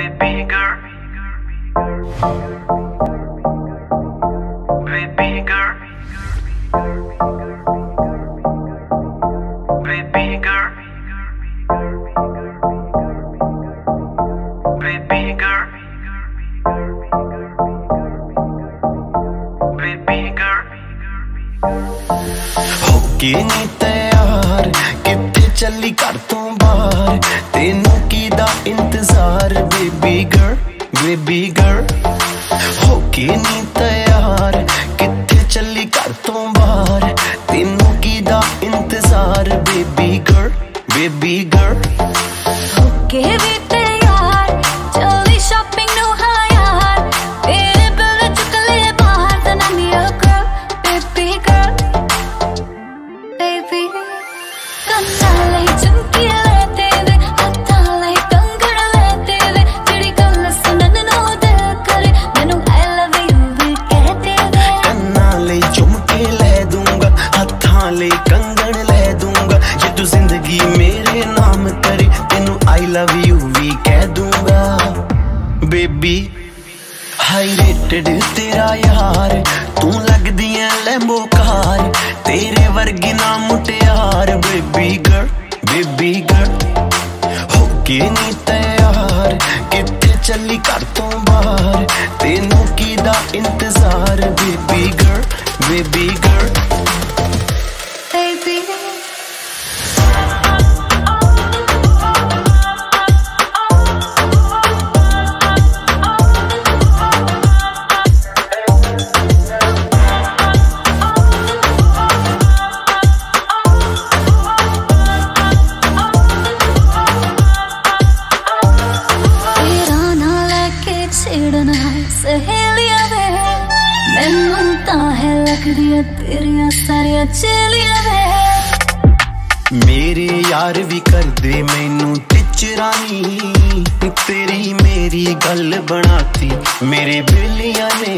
Baby girl, baby girl, baby girl, baby girl, baby girl. होके नी तैयार किथे चली घर तो बाहर, तेनू की दा इंतजार बेबी गर्ल, बेबी गर्ल। होके नी तैयार किथे चली घर तो बाहर, तेनू की दा इंतजार बेबी गर्ल, बेबी गर्ल। होके भी तैयार चली शॉपिंग नु हाँ यार, तेरे बिल चुक ले बाहर तो ना मेरा गर्ल, बेबी गर्ल, बेबी। कंनाले झुमकी लेते वे, हत्थाले कंगण लेते वे, जेड़ी गल सुनन नु दिल करे, मैनू I love you भी कहते वे। कन्नाले झुमके ले दूंगा, हत्थाले कंगन ले दूंगा, ये तू जिंदगी मेरे नाम करे, तेनू I love you भी कह दूंगा बेबी। हाई रेटेड तेरा यार, तू लगदी है लैम्बो कार, तेरे वर्गी ना मुटियार बेबी गर्ल, बेबी गर्ल। होके नी तैयार किथे चली घर तो बाहर, तेनू की दा इंतजार baby girl, baby girl. Baby, तेरा ना लेके छेड़ना सहेलिया वे, मैनू तां है लगदियां तेरियां सारियां चेलियां वे। मेरे यार भी कर दे मैनू टिचरानी, तेरी मेरी गल बनाती मेरे बेलिया ने।